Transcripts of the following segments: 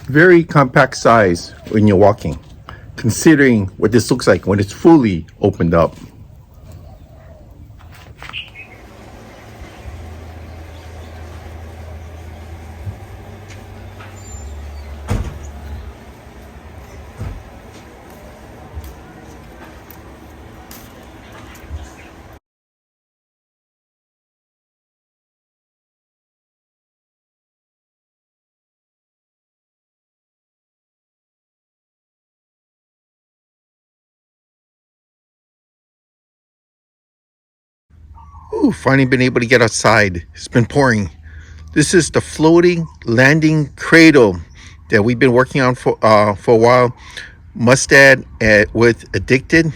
Very compact size when you're walking, considering what this looks like when it's fully opened up. Ooh, finally been able to get outside. It's been pouring. This is the floating landing cradle that we've been working on for a while. Mustad with Addicted.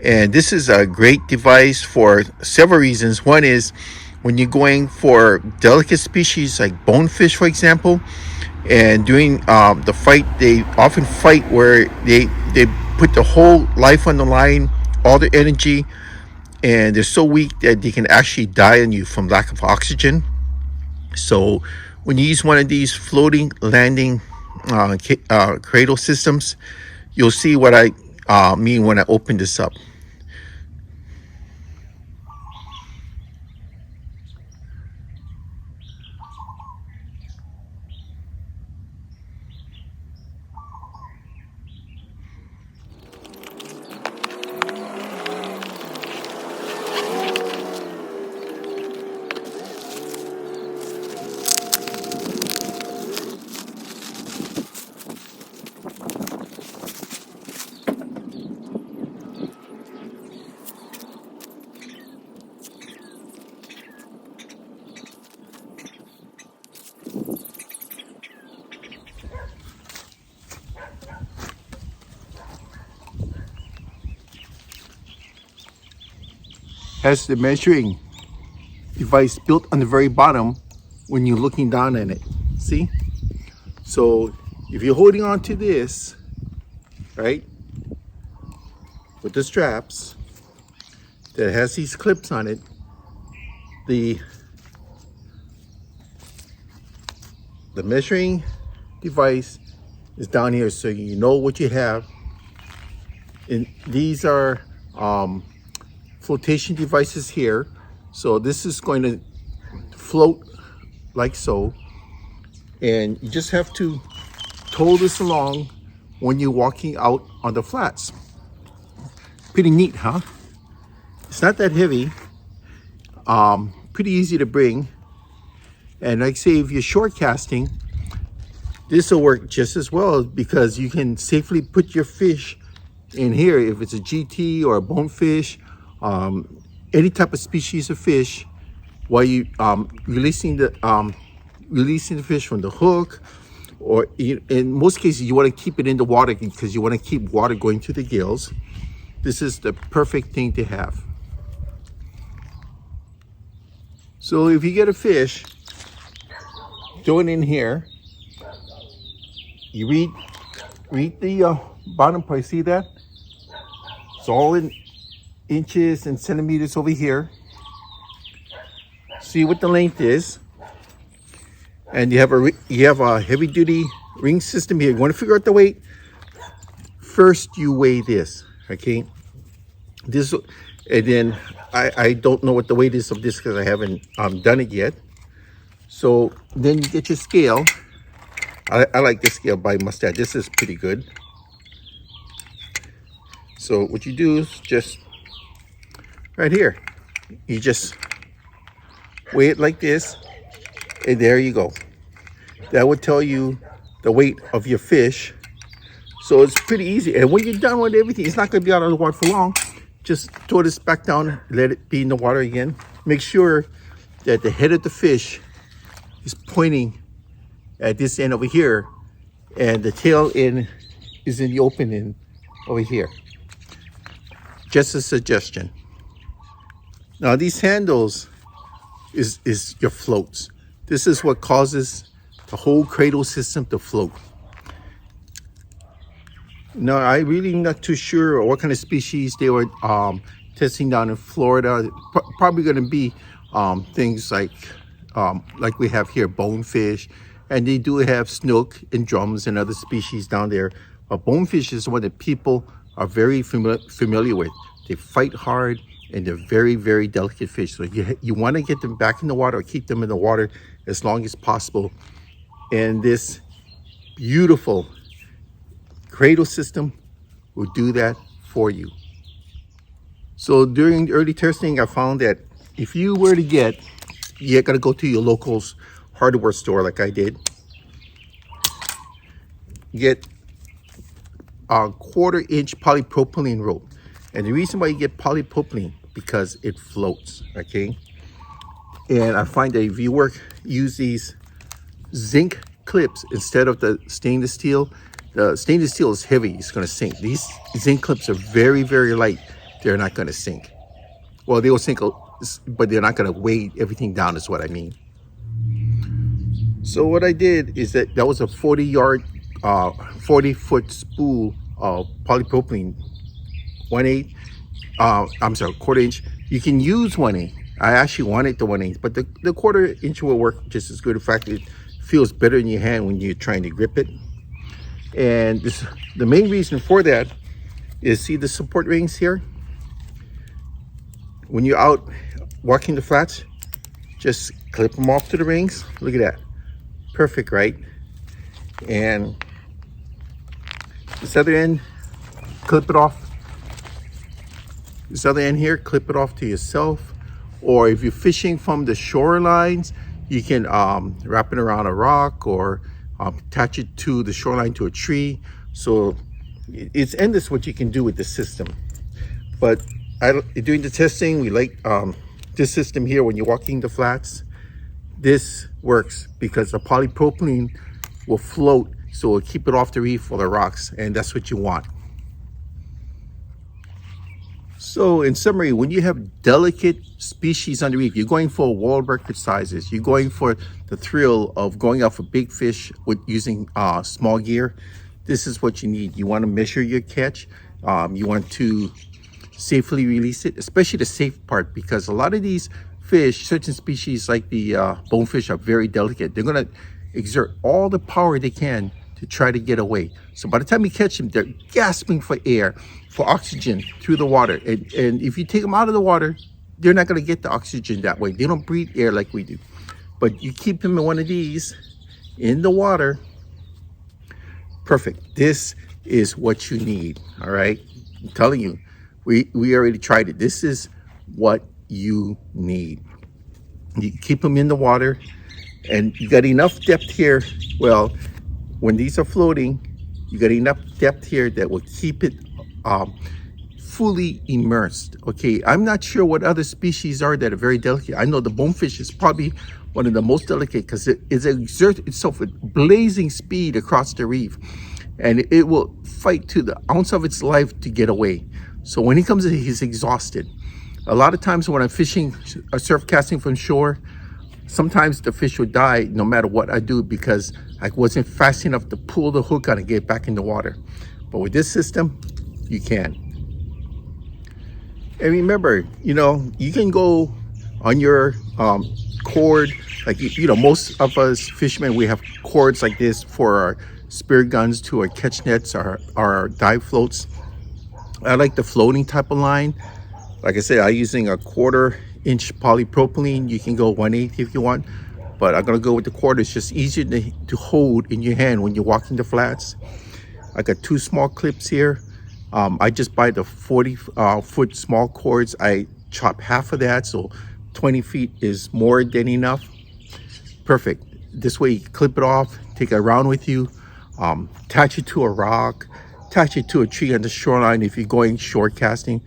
And this is a great device for several reasons. One is when you're going for delicate species like bonefish, for example, and doing the fight, they often fight where they put the whole life on the line, all their energy, and they're so weak that they can actually die on you from lack of oxygen. So when you use one of these floating landing cradle systems, you'll see what I mean when I open this up. Has the measuring device built on the very bottom when you're looking down at it. See? So if you're holding on to this, right, with the straps that has these clips on it, the measuring device is down here, so you know what you have. And these are flotation devices here. So this is going to float like so, and you just have to tow this along when you're walking out on the flats. Pretty neat, huh? It's not that heavy, pretty easy to bring. And like I say, if you're short casting, this will work just as well, because you can safely put your fish in here. If it's a GT or a bonefish, any type of species of fish, while you releasing the fish from the hook, or in most cases you want to keep it in the water because you want to keep water going to the gills. This is the perfect thing to have. So if you get a fish, throw it in here. You read the bottom part. See that? It's all in inches and centimeters over here. See what the length is, and you have a heavy duty ring system here. You want to figure out the weight. First, you weigh this, okay? This, and then I don't know what the weight is of this because I haven't done it yet. So then you get your scale. I like this scale by Mustad. This is pretty good. So what you do is just right here, you just weigh it like this, and there you go. That would tell you the weight of your fish. So it's pretty easy. And when you're done with everything, it's not going to be out of the water for long. Just throw this back down, let it be in the water again. Make sure that the head of the fish is pointing at this end over here, and the tail end is in the open end over here. Just a suggestion. Now these handles is your floats. This is what causes the whole cradle system to float. Now I really not too sure what kind of species they were testing down in Florida. Probably going to be things like we have here, bonefish And they do have snook and drums and other species down there. But bonefish is one that people are very familiar with. They fight hard and they're very, very delicate fish. So you want to get them back in the water or keep them in the water as long as possible. And this beautiful cradle system will do that for you. So during early testing, I found that if you were to get, you got to go to your local hardware store like I did, get a 1/4-inch polypropylene rope. And the reason why you get polypropylene, because it floats, okay? And I find that if you use these zinc clips instead of the stainless steel is heavy, it's going to sink. These zinc clips are very, very light. They're not going to sink. Well, they will sink, but they're not going to weigh everything down is what I mean. So what I did is that was a 40-foot spool of polypropylene, 1/8, I'm sorry, 1/4-inch. You can use 1/8. I actually wanted the 1/8, but the 1/4-inch will work just as good. In fact, it feels better in your hand when you're trying to grip it. And the main reason for that is, see the support rings here? When you're out walking the flats, just clip them off to the rings. Look at that. Perfect, right? And this other end, clip it off. This other end here, clip it off to yourself. Or if you're fishing from the shorelines, you can wrap it around a rock or attach it to the shoreline to a tree. So it's endless what you can do with the system. But during the testing, we like this system here when you're walking the flats. This works because the polypropylene will float, so it'll keep it off the reef or the rocks, and that's what you want. So in summary, when you have delicate species on the reef, you're going for world record sizes, you're going for the thrill of going out for big fish with using small gear, this is what you need. You want to measure your catch. You want to safely release it, especially the safe part, because a lot of these fish, certain species like the bonefish, are very delicate. They're going to exert all the power they can to try to get away. So by the time you catch them, they're gasping for air, for oxygen through the water. And if you take them out of the water, they're not going to get the oxygen that way. They don't breathe air like we do. But you keep them in one of these in the water, perfect. This is what you need, all right? I'm telling you, we already tried it. This is what you need. You keep them in the water, and you got enough depth here. Well, when these are floating, you got enough depth here that will keep it fully immersed. Okay, I'm not sure what other species are that are very delicate. I know the bonefish is probably one of the most delicate because it exerts itself with blazing speed across the reef, and it will fight to the ounce of its life to get away. So when he comes in, he's exhausted. A lot of times when I'm fishing or surf casting from shore, sometimes the fish would die no matter what I do because I wasn't fast enough to pull the hook on and get back in the water. But with this system, you can. And remember, you know, you can go on your cord, like, you know, most of us fishermen, we have cords like this for our spear guns, to our catch nets, our dive floats. I like the floating type of line. Like I said, I'm using a 1/4-inch polypropylene. You can go 1/8 if you want, but I'm gonna go with the 1/4. It's just easier to hold in your hand when you're walking the flats. I got 2 small clips here. I just buy the 40-foot small cords. I chop half of that, so 20 feet is more than enough. Perfect. This way you clip it off, take it around with you, attach it to a rock, attach it to a tree on the shoreline if you're going shore casting.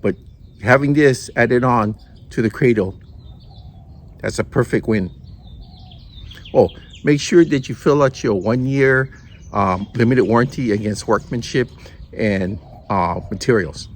But having this added on to the cradle, that's a perfect win. Oh, make sure that you fill out your 1-year limited warranty against workmanship and materials.